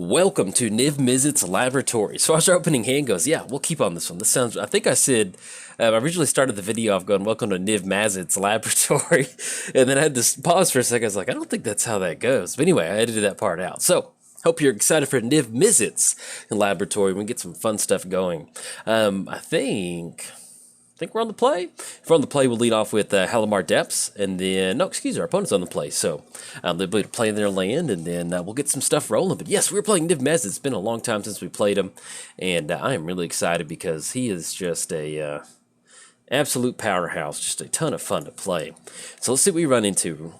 Welcome to Niv-Mizzet's laboratory. So as our opening hand goes, yeah, we'll keep on this one. This sounds, I think I said, I originally started the video off going, welcome to Niv-Mizzet's laboratory. And then I had to pause for a second. I was like, I don't think that's how that goes. But anyway, I edited that part out. So hope you're excited for Niv-Mizzet's laboratory. We can get some fun stuff going. I think we're on the play. If we're on the play, we'll lead off with Halimar Depths, and then, no, excuse me, our opponent's on the play, so they'll be playing their land, and then we'll get some stuff rolling. But yes, we're playing Niv-Mizzet. It's been a long time since we played him, and I am really excited because he is just a absolute powerhouse, just a ton of fun to play. So let's see what we run into.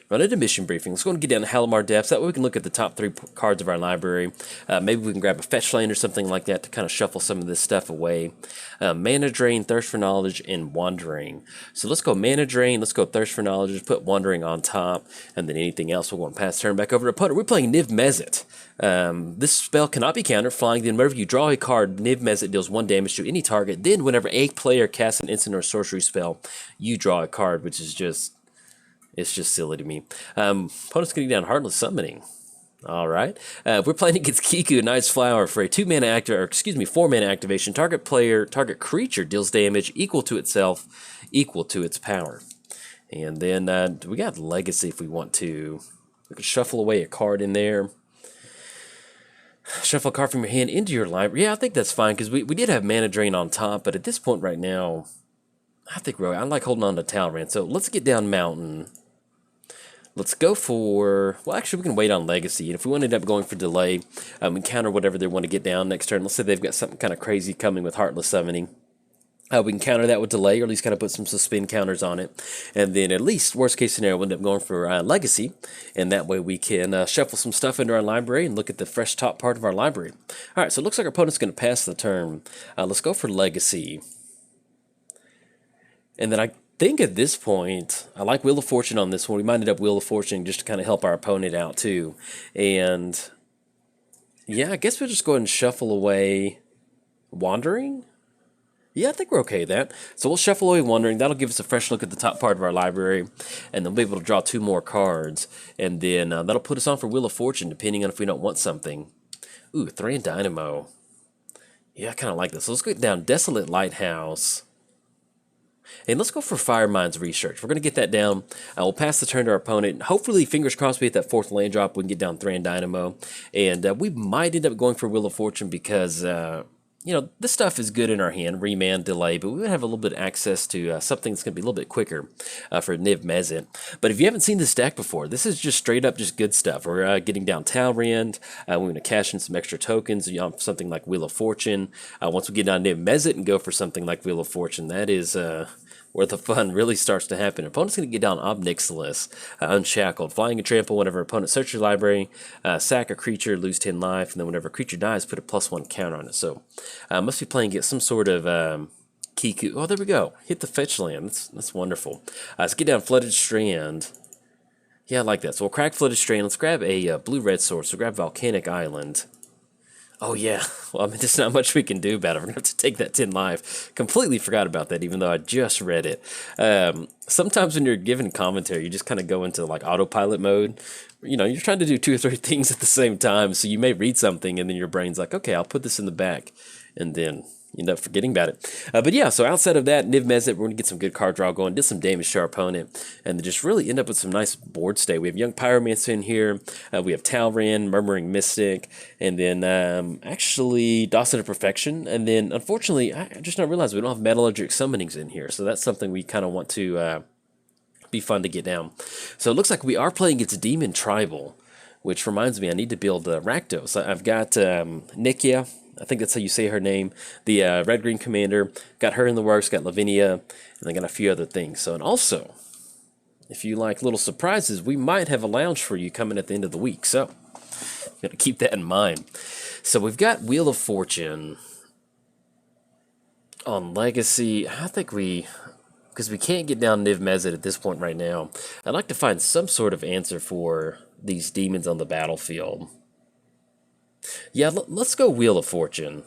Run into mission briefing. Let's go and get down to Halimar Depths. That way we can look at the top three cards of our library. Maybe we can grab a fetch land or something like that to kind of shuffle some of this stuff away. Mana Drain, Thirst for Knowledge, and Wandering. So let's go Mana Drain, let's go Thirst for Knowledge, just put Wandering on top, and then anything else we'll go and pass turn back over to opponent. We're playing Niv-Mizzet. This spell cannot be countered. Flying, then whenever you draw a card, Niv-Mizzet deals 1 damage to any target. Then whenever a player casts an instant or sorcery spell, you draw a card, which is just... it's just silly to me. Opponent's getting down Heartless Summoning. All right. We're playing against Kiku, Night's Flower, for a 4-mana activation. Target creature deals damage equal to itself, equal to its power. And then we got Legacy if we want to. We can shuffle away a card in there. Shuffle a card from your hand into your library. Yeah, I think that's fine because we did have Mana Drain on top, but at this point right now, I like holding on to Talran. So let's get down Mountain. Let's go for... well, actually, we can wait on Legacy. And if we end up going for Delay, we counter whatever they want to get down next turn. Let's say they've got something kind of crazy coming with Heartless Summoning. We can counter that with Delay, or at least kind of put some suspend counters on it. And then at least, worst case scenario, we'll end up going for Legacy. And that way we can shuffle some stuff into our library and look at the fresh top part of our library. All right, so it looks like our opponent's going to pass the turn. Let's go for Legacy. And then I think at this point, I like Wheel of Fortune on this one. We might end up Wheel of Fortune just to kind of help our opponent out too. And yeah, I guess we'll just go ahead and shuffle away Wandering. Yeah, I think we're okay with that. So we'll shuffle away Wandering. That'll give us a fresh look at the top part of our library. And then we'll be able to draw 2 more cards. And then that'll put us on for Wheel of Fortune, depending on if we don't want something. Ooh, Thran Dynamo. Yeah, I kind of like this. So let's go down Desolate Lighthouse. And let's go for Firemind's Research. We're going to get that down. We'll pass the turn to our opponent. Hopefully, fingers crossed, we hit that 4th land drop. We can get down Thran Dynamo. And we might end up going for Wheel of Fortune because, you know, this stuff is good in our hand. Remand, Delay. But we would have a little bit of access to something that's going to be a little bit quicker for Niv-Mizzet. But if you haven't seen this deck before, this is just straight up just good stuff. We're getting down Talrand. We're going to cash in some extra tokens, you know, something like Wheel of Fortune. Once we get down Niv-Mizzet and go for something like Wheel of Fortune, that is... where the fun really starts to happen. Opponent's going to get down Ob Nixilis, Unshackled, Flying and Trample. Whenever opponent searches your library, sack a creature, lose 10 life, and then whenever a creature dies, put a +1 counter on it. So, must be playing get some sort of Kiku. Oh, there we go. Hit the fetch land. That's wonderful. Let's get down Flooded Strand. Yeah, I like that. So we'll crack Flooded Strand. Let's grab a blue-red source. So grab Volcanic Island. Oh, yeah. Well, I mean, there's not much we can do about it. We're going to have to take that 10 life. Completely forgot about that, even though I just read it. Sometimes when you're given commentary, you just kind of go into, like, autopilot mode. You know, you're trying to do 2 or 3 things at the same time, so you may read something, and then your brain's like, okay, I'll put this in the back, and then... you end up forgetting about it. But yeah, so outside of that, Niv-Mizzet, we're going to get some good card draw going, did some damage to our opponent, and then just really end up with some nice board stay. We have Young Pyromancer in here, we have Talran, Murmuring Mystic, and then actually Dawson of Perfection, and then unfortunately, I just not realized we don't have Metallurgic Summonings in here, so that's something we kind of want to be fun to get down. So it looks like we are playing against Demon Tribal, which reminds me I need to build Rakdos. I've got Nikia, I think that's how you say her name, the red-green commander, got her in the works, got Lavinia, and I got a few other things. So, and also, if you like little surprises, we might have a lounge for you coming at the end of the week. So, got to keep that in mind. So we've got Wheel of Fortune on Legacy. I think because we can't get down Niv-Mizzet at this point right now, I'd like to find some sort of answer for these demons on the battlefield. Yeah, let's go Wheel of Fortune.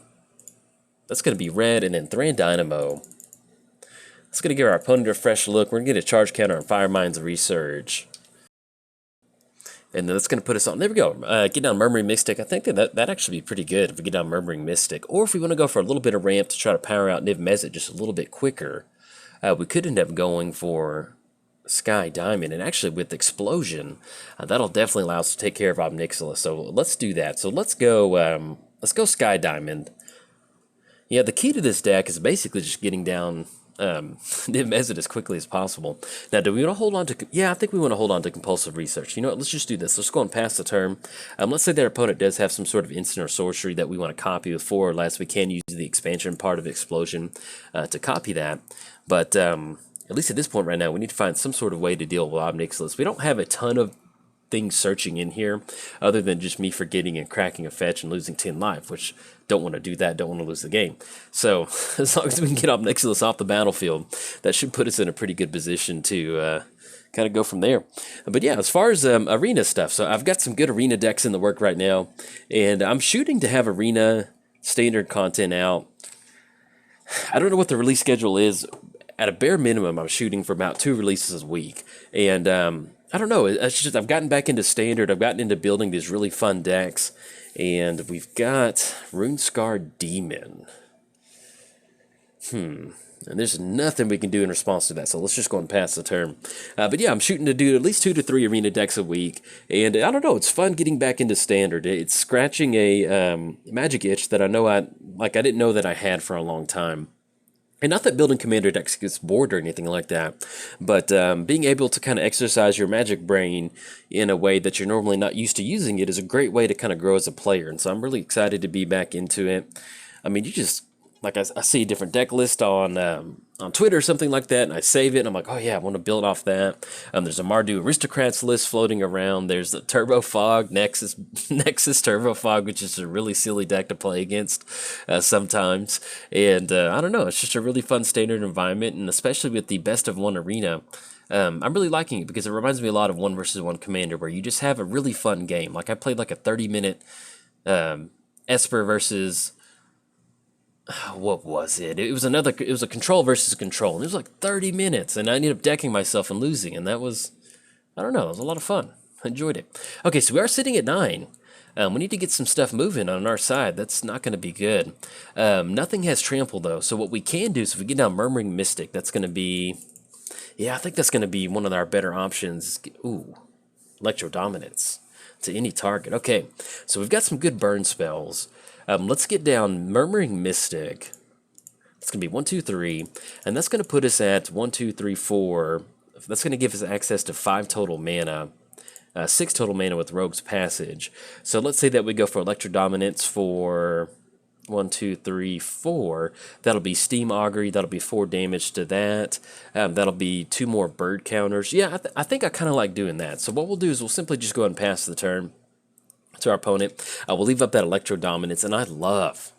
That's going to be red, and then Thran Dynamo. That's going to give our opponent a fresh look. We're going to get a charge counter on Firemind's Research. And then that's going to put us on. There we go. Get down Murmuring Mystic. I think that actually be pretty good if we get down Murmuring Mystic. Or if we want to go for a little bit of ramp to try to power out Niv-Mizzet just a little bit quicker, we could end up going for Sky Diamond. And actually with Explosion, that'll definitely allow us to take care of Ob Nixilis. So let's do that. So let's go Sky Diamond. Yeah, the key to this deck is basically just getting down Niv-Mizzet as quickly as possible. Now, do we want to hold on to... Yeah, I think we want to hold on to Compulsive Research. You know what? Let's just do this. Let's go and pass the turn. Let's say their opponent does have some sort of instant or sorcery that we want to copy with 4 or less. We can use the expansion part of Explosion to copy that. But at least at this point right now, we need to find some sort of way to deal with Ob Nixilis. We don't have a ton of things searching in here other than just me forgetting and cracking a fetch and losing 10 life, which don't want to do that, don't want to lose the game. So as long as we can get Ob Nixilis off the battlefield, that should put us in a pretty good position to kind of go from there. But yeah, as far as arena stuff, so I've got some good arena decks in the work right now, and I'm shooting to have arena standard content out. I don't know what the release schedule is. At a bare minimum, I'm shooting for about 2 releases a week, and I don't know, it's just I've gotten back into standard, I've gotten into building these really fun decks, and we've got Runescar Demon. And there's nothing we can do in response to that, so let's just go and pass the turn. But yeah, I'm shooting to do at least 2 to 3 arena decks a week, and I don't know, it's fun getting back into standard. It's scratching a magic itch that I know I didn't know that I had for a long time. And not that building commander decks gets bored or anything like that, but being able to kind of exercise your magic brain in a way that you're normally not used to using it is a great way to kind of grow as a player. And so I'm really excited to be back into it. I mean, you just, like I see a different deck list on Twitter or something like that, and I save it, and I'm like, oh yeah, I want to build off that. There's a Mardu Aristocrats list floating around. There's the Turbo Fog, Nexus Turbo Fog, which is a really silly deck to play against sometimes. And I don't know, it's just a really fun standard environment, and especially with the best of 1 arena, I'm really liking it because it reminds me a lot of 1 versus 1 Commander, where you just have a really fun game. Like I played like a 30-minute Esper versus... what was it? It was a control versus control, and it was like 30 minutes, and I ended up decking myself and losing, and that was, I don't know, it was a lot of fun. I enjoyed it. Okay, so we are sitting at 9. We need to get some stuff moving on our side. That's not going to be good. Nothing has trample, though, so what we can do is if we get down Murmuring Mystic, that's going to be, yeah, I think that's going to be one of our better options. Ooh, Electro Dominance to any target. Okay, so we've got some good burn spells. Let's get down Murmuring Mystic. It's going to be 1, 2, 3, and that's going to put us at 1, 2, 3, 4. That's going to give us access to 5 total mana, 6 total mana with Rogue's Passage. So let's say that we go for Electro Dominance for 1, 2, 3, 4. That'll be Steam Augury. That'll be 4 damage to that. That'll be 2 more bird counters. Yeah, I think I kind of like doing that. So what we'll do is we'll simply just go ahead and pass the turn to our opponent. We'll leave up that Electro Dominance, and I love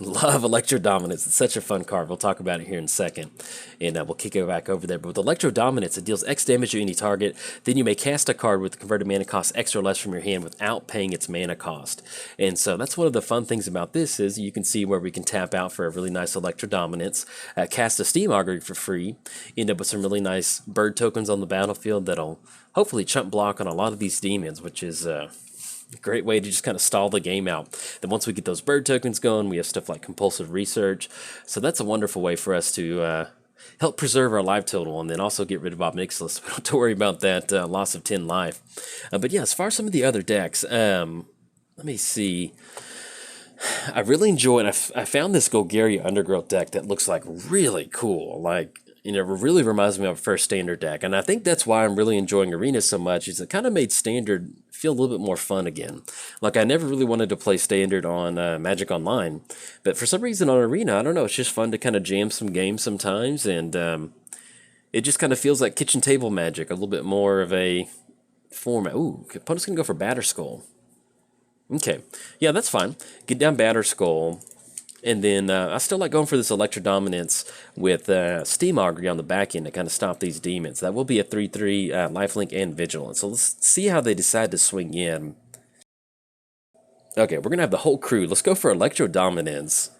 Electro Dominance. It's such a fun card. We'll talk about it here in a second, and we'll kick it back over there. But with Electro Dominance, it deals X damage to any target. Then you may cast a card with the converted mana cost X or less from your hand without paying its mana cost. And so that's one of the fun things about this is you can see where we can tap out for a really nice Electro Dominance, cast a Steam Augury for free, end up with some really nice bird tokens on the battlefield that'll hopefully chump block on a lot of these demons, which is... a great way to just kind of stall the game out. Then once we get those bird tokens going, we have stuff like Compulsive Research. So that's a wonderful way for us to help preserve our life total and then also get rid of Ob Nixilis. We don't have to worry about that loss of 10 life. But yeah, as far as some of the other decks, let me see. I really enjoy it. I found this Golgari Undergrowth deck that looks like really cool. Like, you know, it really reminds me of a first standard deck. And I think that's why I'm really enjoying Arena so much, is it kind of made standard feel a little bit more fun again. Like, I never really wanted to play standard on Magic Online, but for some reason on Arena, I don't know, it's just fun to kind of jam some games sometimes, and it just kind of feels like kitchen table Magic, a little bit more of a format. Ooh, opponent's going to go for Batterskull. Okay, yeah, that's fine. Get down Batterskull. And then I still like going for this Electro Dominance with Steam Augury on the back end to kind of stop these demons. That will be a 3/3 lifelink and vigilance. So let's see how they decide to swing in. Okay, we're going to have the whole crew. Let's go for Electro Dominance.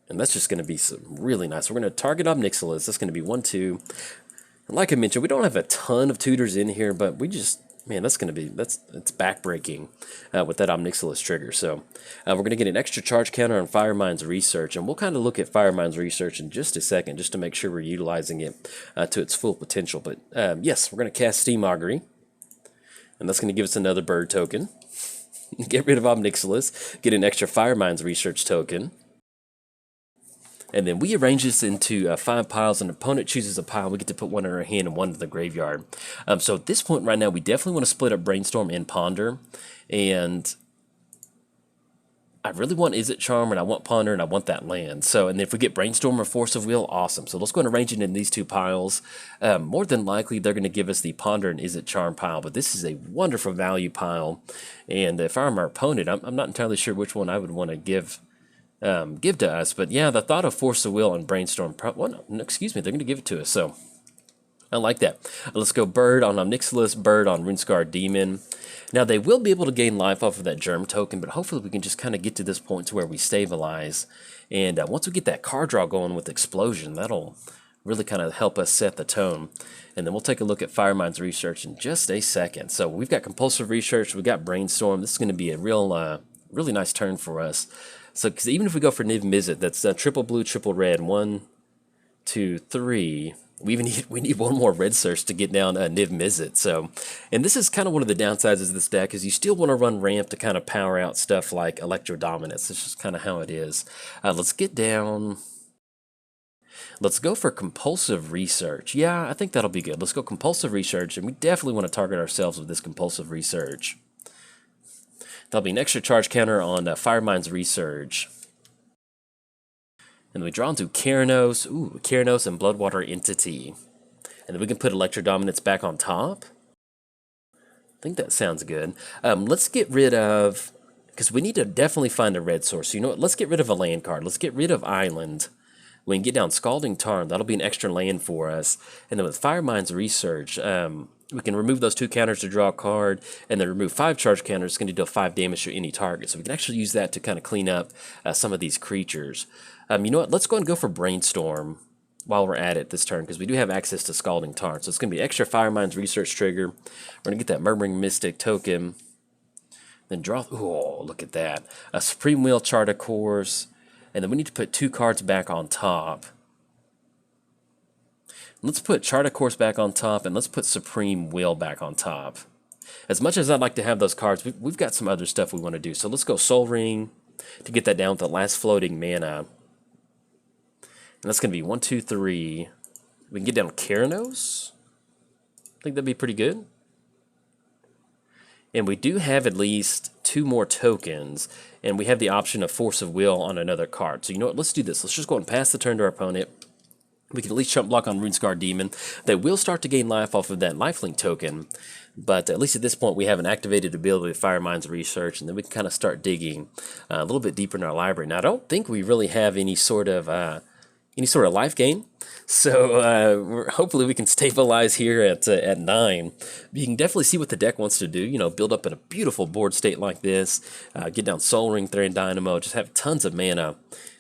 And that's just going to be some really nice. We're going to target Ob Nixilis. That's going to be 1, 2. And like I mentioned, we don't have a ton of tutors in here, but we Man, that's going to be, it's backbreaking with that Omnixilus trigger. So we're going to get an extra charge counter on Firemind's Research, and we'll kind of look at Firemind's Research in just a second, just to make sure we're utilizing it to its full potential. But yes, we're going to cast Steam Augury, and that's going to give us another bird token. Get rid of Omnixilus, get an extra Firemind's Research token. And then we arrange this into 5 piles. An opponent chooses a pile. We get to put one in our hand and one in the graveyard. So at this point right now, we definitely want to split up Brainstorm and Ponder. And I really want Izzet Charm, and I want Ponder, and I want that land. So, and if we get Brainstorm or Force of Will, awesome. So let's go and arrange it in these 2 piles. More than likely, they're going to give us the Ponder and Izzet Charm pile. But this is a wonderful value pile. And if I'm our opponent, I'm not entirely sure which one I would want to give to us. But yeah, the thought of Force of Will and Brainstorm, well, no, excuse me, they're going to give it to us. So I like that. Let's go Bird on Omnixilus, Bird on Runescar Demon. Now, they will be able to gain life off of that Germ token, but hopefully we can just kind of get to this point to where we stabilize. And once we get that card draw going with Explosion, that'll really kind of help us set the tone. And then we'll take a look at Firemind's Research in just a second. So we've got Compulsive Research, we've got Brainstorm. This is going to be a really nice turn for us. So, because even if we go for Niv-Mizzet, that's triple blue, triple red, 1, 2, 3. We need one more red search to get down Niv-Mizzet. So, and this is kind of one of the downsides of this deck, is you still want to run ramp to kind of power out stuff like Electro Dominance. It's just kind of how it is. Let's get down. Let's go for Compulsive Research. Yeah, I think that'll be good. Let's go Compulsive Research, and we definitely want to target ourselves with this Compulsive Research. There'll be an extra charge counter on Firemind's Research. And then we draw into Keranos. Ooh, Keranos and Bloodwater Entity. And then we can put Electro Dominance back on top. I think that sounds good. Let's get rid of, because we need to definitely find a red source. So you know what? Let's get rid of a land card. Let's get rid of Island. We can get down Scalding Tarn. That'll be an extra land for us. And then with Firemind's Research, we can remove those 2 counters to draw a card, and then remove 5 charge counters. It's going to deal 5 damage to any target. So we can actually use that to kind of clean up some of these creatures. You know what? Let's go and go for Brainstorm while we're at it this turn, because we do have access to Scalding Tarn. So it's going to be extra Firemind's Research trigger. We're going to get that Murmuring Mystic token. Then draw. Oh, look at that. A Supreme Will, Chart of Course. And then we need to put 2 cards back on top. Let's put Chart of Course back on top, and let's put Supreme Will back on top. As much as I'd like to have those cards, we've got some other stuff we want to do. So let's go Soul Ring to get that down with the last floating mana. And that's going to be 1, 2, 3. We can get down Keranos. I think that'd be pretty good. And we do have at least 2 more tokens, and we have the option of Force of Will on another card. So you know what? Let's do this. Let's just go and pass the turn to our opponent. We can at least chump block on Runescar Demon. They will start to gain life off of that lifelink token, but at least at this point we have an activated ability with Firemind's Research, and then we can kind of start digging a little bit deeper in our library. Now, I don't think we really have any sort of life gain, so hopefully we can stabilize here at 9. But you can definitely see what the deck wants to do. You know, build up in a beautiful board state like this, get down Soul Ring, Thran Dynamo, just have tons of mana,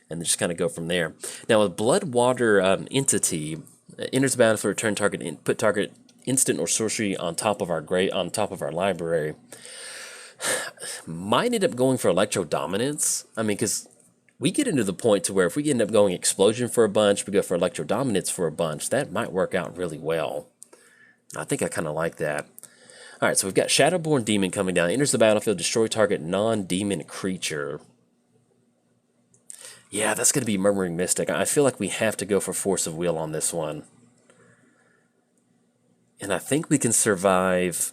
and then just kind of go from there. Now with Bloodwater Entity, enters the battlefield, return target, put target instant or sorcery on top of our library. Might end up going for Electro Dominance. I mean, because we get into the point to where if we end up going Explosion for a bunch, we go for Electro Dominance for a bunch, that might work out really well. I think I kind of like that. All right, so we've got Shadowborn Demon coming down. Enters the battlefield, destroy target non-demon creature. Yeah, that's going to be Murmuring Mystic. I feel like we have to go for Force of Will on this one. And I think we can survive.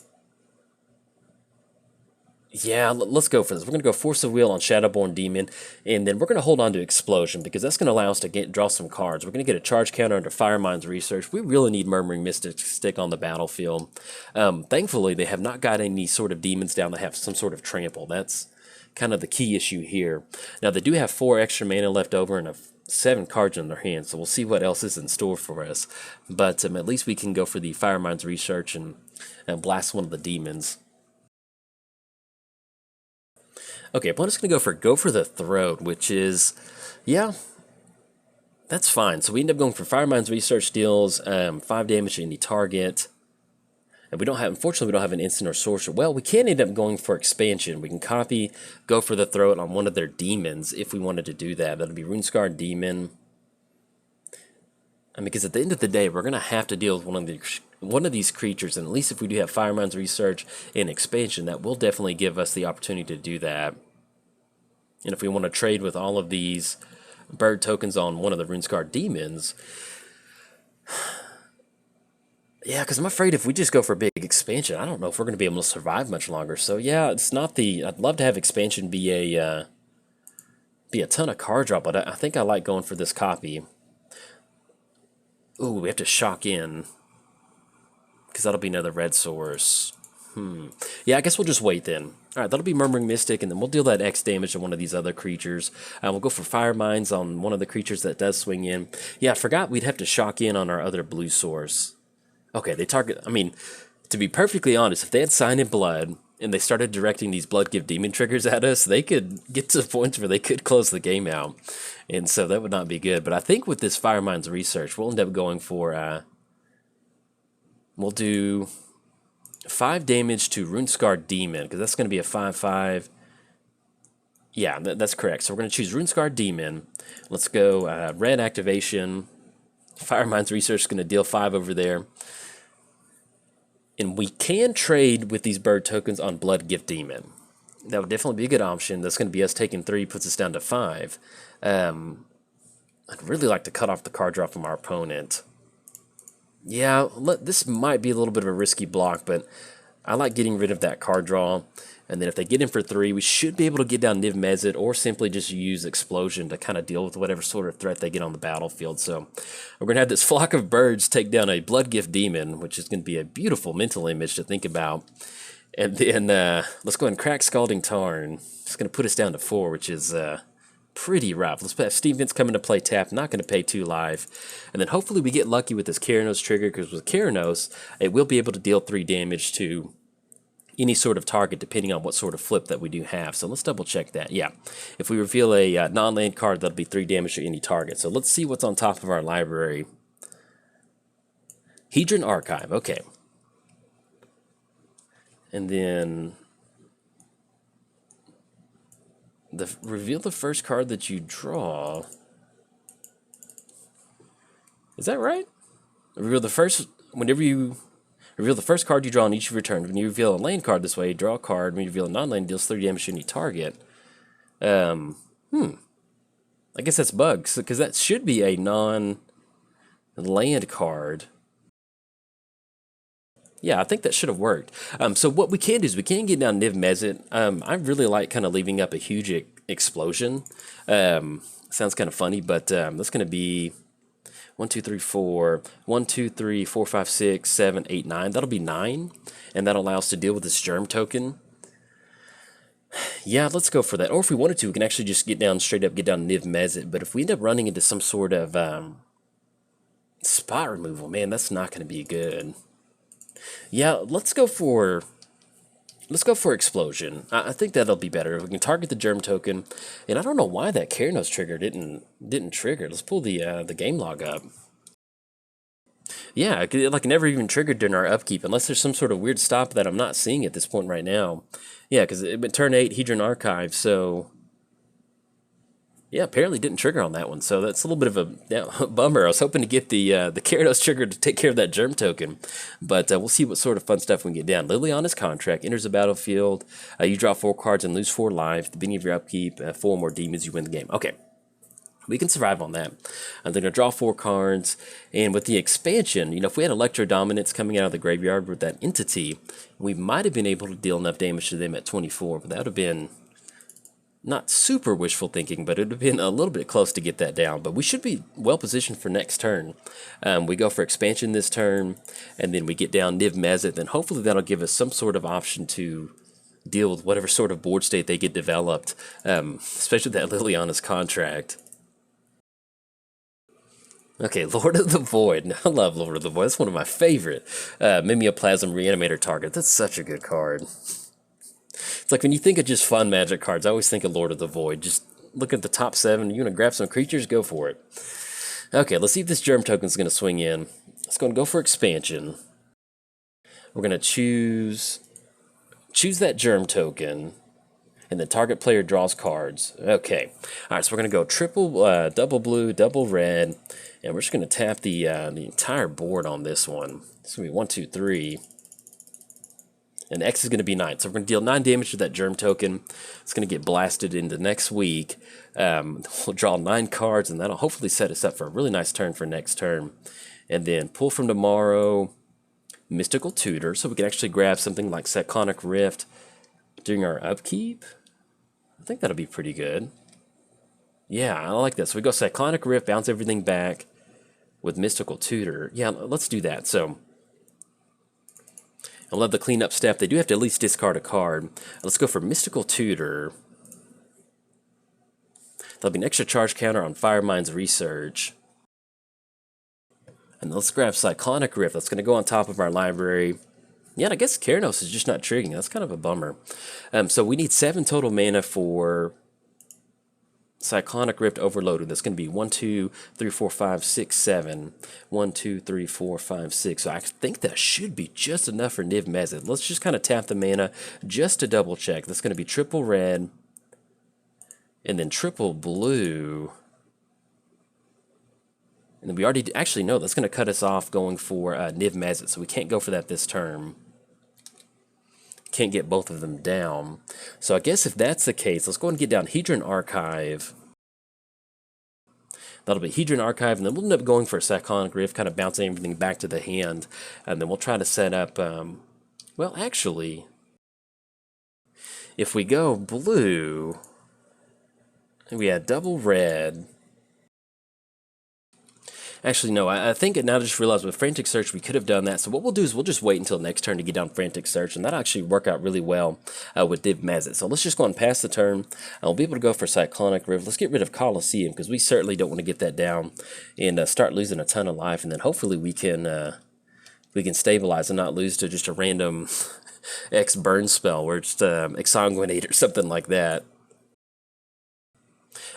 Yeah, let's go for this. We're going to go Force of Will on Shadowborn Demon, and then we're going to hold on to Explosion, because that's going to allow us to draw some cards. We're going to get a charge counter under Firemind's Research. We really need Murmuring Mystic to stick on the battlefield. Thankfully, they have not got any sort of demons down that have some sort of trample. That's kind of the key issue here. Now, they do have 4 extra mana left over and 7 cards in their hands, so we'll see what else is in store for us. But at least we can go for the Firemind's Research and blast one of the demons. Okay, opponent's going to go for the Throat, which is, yeah, that's fine. So we end up going for Firemind's Research, deals 5 damage to any target. And we don't have, unfortunately, we don't have an instant or sorcerer. Well, we can end up going for expansion. We can copy, go for the throw it on one of their demons if we wanted to do that. That'll be Runescarred Demon. I mean, because at the end of the day, we're going to have to deal with one of these creatures, and at least if we do have Firemind's Research and expansion, that will definitely give us the opportunity to do that. And if we want to trade with all of these bird tokens on one of the Runescarred Demons, yeah, because I'm afraid if we just go for a big expansion, I don't know if we're going to be able to survive much longer. So yeah, it's not the. I'd love to have expansion be a ton of card draw, but I think I like going for this copy. Ooh, we have to shock in because that'll be another red source. Yeah, I guess we'll just wait then. All right, that'll be Murmuring Mystic, and then we'll deal that X damage to one of these other creatures. We'll go for Fire Mines on one of the creatures that does swing in. Yeah, I forgot we'd have to shock in on our other blue source. Okay, they target... I mean, to be perfectly honest, if they had Sign in Blood and they started directing these Blood Give Demon triggers at us, they could get to points where they could close the game out. And so that would not be good. But I think with this Fire Mines Research, we'll end up going for... we'll do 5 damage to Runescarred Demon, because that's going to be a 5/5. Yeah, that's correct. So we're going to choose Runescarred Demon. Let's go red activation. Fire Mines Research is going to deal 5 over there. And we can trade with these bird tokens on Blood Gift Demon. That would definitely be a good option. That's going to be us taking 3, puts us down to 5. I'd really like to cut off the card draw from our opponent. Yeah, this might be a little bit of a risky block, but I like getting rid of that card draw. And then if they get in for 3, we should be able to get down Niv-Mizzet or simply just use Explosion to kind of deal with whatever sort of threat they get on the battlefield. So we're going to have this flock of birds take down a Blood Gift Demon, which is going to be a beautiful mental image to think about. And then let's go ahead and crack Scalding Tarn. It's going to put us down to 4, which is... pretty rough. Let's have Steam Vents come into play tap, not going to pay 2 life. And then hopefully we get lucky with this Keranos trigger, because with Keranos, it will be able to deal 3 damage to any sort of target, depending on what sort of flip that we do have. So let's double check that. Yeah, if we reveal a non-land card, that'll be 3 damage to any target. So let's see what's on top of our library. Hedron Archive, okay. And then... reveal the first card that you draw. Is that right? Reveal the first... whenever you... reveal the first card you draw on each of your turns. When you reveal a land card this way, draw a card. When you reveal a non-land, deals 3 damage to any target. I guess that's bugs, because that should be a non-land card. Yeah, I think that should have worked. So what we can do is we can get down Niv-Mizzet. I really like kind of leaving up a huge explosion. Sounds kind of funny, but that's going to be 1, 2, 3, 4, 1, 2, 3, 4, 5, 6, 7, 8, 9. That'll be 9, and that'll allow us to deal with this Germ token. Yeah, let's go for that. Or if we wanted to, we can actually just get down straight up, get down Niv-Mizzet. But if we end up running into some sort of spot removal, man, that's not going to be good. Yeah, let's go for Explosion. I think that'll be better. We can target the Germ token, and I don't know why that Keranos trigger didn't trigger. Let's pull the game log up. Yeah, it never even triggered during our upkeep, unless there's some sort of weird stop that I'm not seeing at this point right now. Yeah, because it went turn 8, Hedron Archive, so... yeah, apparently didn't trigger on that one, so that's a little bit of a bummer. I was hoping to get the Keranos trigger to take care of that Germ token, but we'll see what sort of fun stuff we can get down. Liliana's Contract enters the battlefield. You draw 4 cards and lose 4 life. At the beginning of your upkeep, 4 more demons, you win the game. Okay, we can survive on that. I'm going to draw 4 cards, and with the expansion, if we had Electro Dominance coming out of the graveyard with that entity, we might have been able to deal enough damage to them at 24, but that would have been... not super wishful thinking, but it would have been a little bit close to get that down. But we should be well positioned for next turn. We go for expansion this turn, and then we get down Niv-Mizzet. Then hopefully that'll give us some sort of option to deal with whatever sort of board state they get developed, especially that Liliana's Contract. Okay, Lord of the Void. I love Lord of the Void. That's one of my favorite Mimeoplasm Reanimator targets. That's such a good card. It's like when you think of just fun Magic cards, I always think of Lord of the Void. Just look at the top 7. You want to grab some creatures? Go for it. Okay, let's see if this Germ token's going to swing in. It's going to go for expansion. We're going to choose that germ token, and the target player draws cards. Okay. All right, so we're going to go triple, double blue, double red, and we're just going to tap the entire board on this one. It's going to be 1, 2, 3. And X is going to be 9. So we're going to deal 9 damage to that germ token. It's going to get blasted into next week. We'll draw 9 cards, and that'll hopefully set us up for a really nice turn for next turn. And then pull from tomorrow, Mystical Tutor, so we can actually grab something like Cyclonic Rift during our upkeep. I think that'll be pretty good. Yeah, I like that. So we go Cyclonic Rift, bounce everything back with Mystical Tutor. Yeah, let's do that. So I love the cleanup step. They do have to at least discard a card. Let's go for Mystical Tutor. There'll be an extra charge counter on Firemind's Research. And let's grab Cyclonic Rift. That's going to go on top of our library. Yeah, and I guess Keranos is just not triggering. That's kind of a bummer. So we need 7 total mana for Cyclonic Rift Overloaded. That's going to be 1, 2, 3, 4, 5, 6, 7. 1, 2, 3, 4, 5, 6. So I think that should be just enough for Niv-Mizzet. Let's just kind of tap the mana just to double check. That's going to be triple red and then triple blue. And then we already actually know that's going to cut us off going for Niv-Mizzet, so we can't go for that this turn. Can't get both of them down. So I guess if that's the case, let's go ahead and get down Hedron Archive. That'll be Hedron Archive, and then we'll end up going for a Cyclonic Rift, kind of bouncing everything back to the hand. And then we'll try to set up, well, actually, if we go blue, we had double red. Actually, no, I think now I just realized with Frantic Search we could have done that. So what we'll do is we'll just wait until next turn to get down Frantic Search, and that'll actually work out really well with Niv-Mizzet. So let's just go and pass the turn. I'll be able to go for Cyclonic Rift. Let's get rid of Colosseum, because we certainly don't want to get that down and start losing a ton of life. And then hopefully we can stabilize and not lose to just a random X burn spell where it's Exsanguinate or something like that.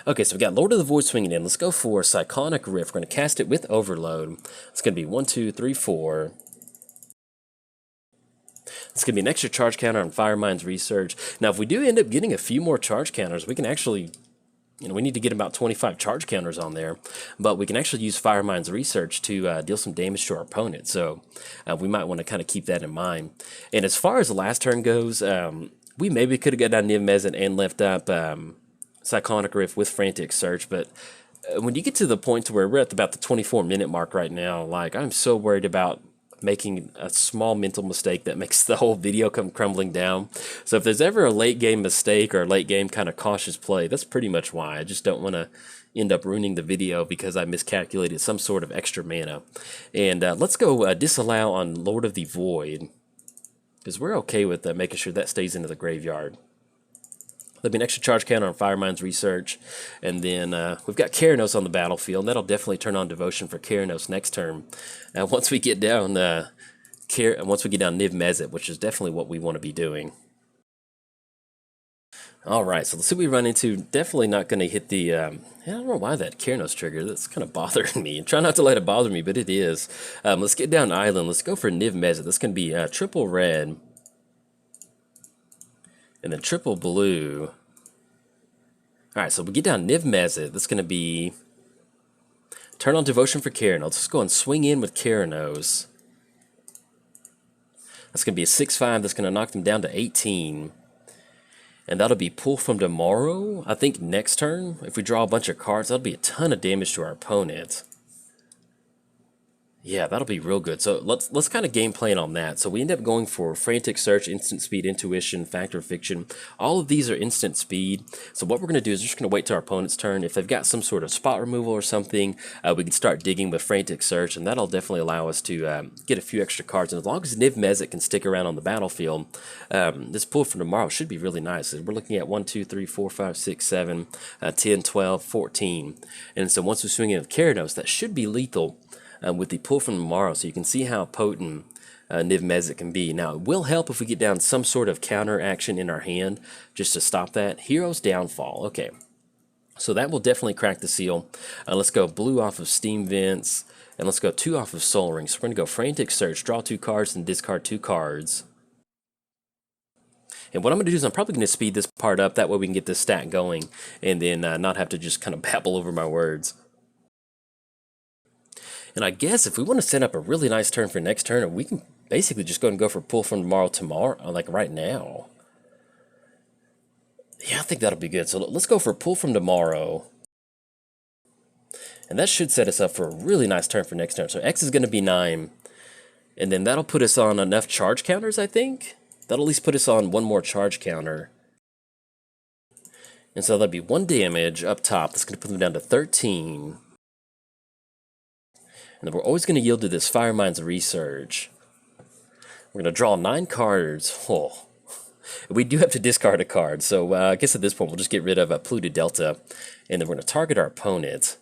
Okay, so we got Lord of the Void swinging in. Let's go for Cyclonic Rift. We're going to cast it with Overload. It's going to be 1, 2, 3, 4. It's going to be an extra charge counter on Firemind's Research. Now, if we do end up getting a few more charge counters, we can actually, we need to get about 25 charge counters on there, but we can actually use Firemind's Research to deal some damage to our opponent. So we might want to kind of keep that in mind. And as far as the last turn goes, we maybe could have got down Niv-Mizzet and left up Cyclonic Rift with Frantic Search, but when you get to the point to where we're at about the 24-minute mark right now, like, I'm so worried about making a small mental mistake that makes the whole video come crumbling down. So if there's ever a late game mistake or a late game kind of cautious play, that's pretty much why. I just don't want to end up ruining the video because I miscalculated some sort of extra mana. And let's go disallow on Lord of the Void, because we're okay with making sure that stays into the graveyard. There'll be an extra charge counter on Firemind's Research, and then we've got Keranos on the battlefield. That'll definitely turn on Devotion for Keranos next turn. Once we get down Niv-Mizzet, which is definitely what we want to be doing. All right, so let's see what we run into. Definitely not going to hit the. I don't know why that Keranos trigger. That's kind of bothering me. Try not to let it bother me, but it is. Let's get down Island. Let's go for Niv-Mizzet. That's going to be triple red. And then triple blue. Alright, so we get down Niv-Mizzet. That's going to be turn on Devotion for Keranos. Let's go and swing in with Keranos. That's going to be a 6/5. That's going to knock them down to 18. And that'll be pull from tomorrow. I think next turn, if we draw a bunch of cards, that'll be a ton of damage to our opponent. Yeah, that'll be real good. So let's kind of game plan on that. So we end up going for Frantic Search, Instant Speed, Intuition, Factor of Fiction. All of these are instant speed. So what we're going to do is we're just going to wait till our opponent's turn. If they've got some sort of spot removal or something, we can start digging with Frantic Search, and that'll definitely allow us to get a few extra cards. And as long as Niv-Mizzet can stick around on the battlefield, this pull from tomorrow should be really nice. We're looking at 1, 2, 3, 4, 5, 6, 7, 10, 12, 14. And so once we swing in with Keranos, that should be lethal. With the pull from tomorrow, so you can see how potent Niv-Mizzet can be. Now, it will help if we get down some sort of counter action in our hand just to stop that. Hero's Downfall. Okay, so that will definitely crack the seal. Let's go blue off of Steam Vents. And let's go 2 off of Soul Ring. So we're going to go Frantic Search, draw 2 cards, and discard 2 cards. And what I'm going to do is I'm probably going to speed this part up. That way we can get this stack going and then not have to just kind of babble over my words. And I guess if we want to set up a really nice turn for next turn, we can basically just go and go for Pull from tomorrow, like right now. Yeah, I think that'll be good. So let's go for Pull from tomorrow. And that should set us up for a really nice turn for next turn. So X is going to be 9. And then that'll put us on enough charge counters, I think. That'll at least put us on 1 more charge counter. And so that'll be 1 damage up top. That's going to put them down to 13. And then we're always going to yield to this Firemind's Research. We're going to draw 9 cards. Oh. We do have to discard a card. So I guess at this point we'll just get rid of Polluted Delta. And then we're going to target our opponent.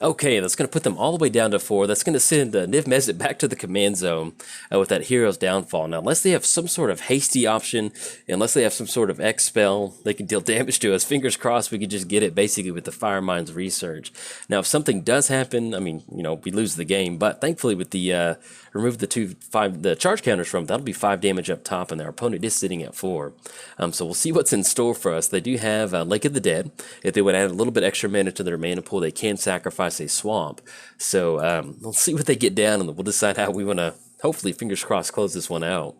Okay, that's going to put them all the way down to 4. That's going to send Niv-Mizzet back to the command zone with that Hero's Downfall. Now, unless they have some sort of hasty option, unless they have some sort of X spell, they can deal damage to us. Fingers crossed we could just get it basically with the Firemind's Research. Now, if something does happen, I mean, you know, we lose the game. But thankfully with the remove the charge counters from, that'll be 5 damage up top, and our opponent is sitting at 4. So we'll see what's in store for us. They do have Lake of the Dead. If they would add a little bit extra mana to their mana pool, they can sacrifice a swamp. So we'll see what they get down, and we'll decide how we want to, hopefully, fingers crossed, close this one out.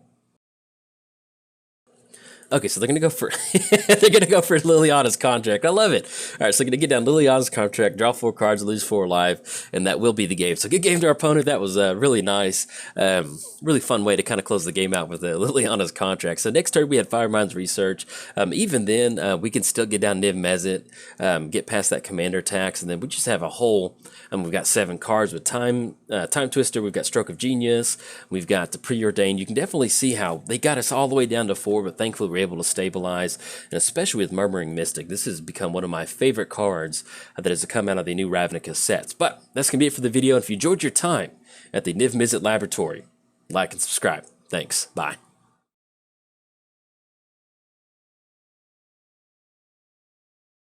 Okay, so they're gonna go for Liliana's Contract. I love it. All right, so they're gonna get down Liliana's Contract, draw 4 cards, lose 4 life, and that will be the game. So good game to our opponent. That was really nice, really fun way to kind of close the game out with Liliana's Contract. So next turn we had Firemind's Research. Even then, we can still get down Niv-Mizzet, get past that commander tax, and then we just have a whole. We've got 7 cards with Time Twister. We've got Stroke of Genius. We've got the Preordained. You can definitely see how they got us all the way down to 4, but thankfully we're able to stabilize. And especially with Murmuring Mystic, this has become one of my favorite cards that has come out of the new Ravnica sets. But that's going to be it for the video. And if you enjoyed your time at the Niv-Mizzet Laboratory, like and subscribe. Thanks. Bye.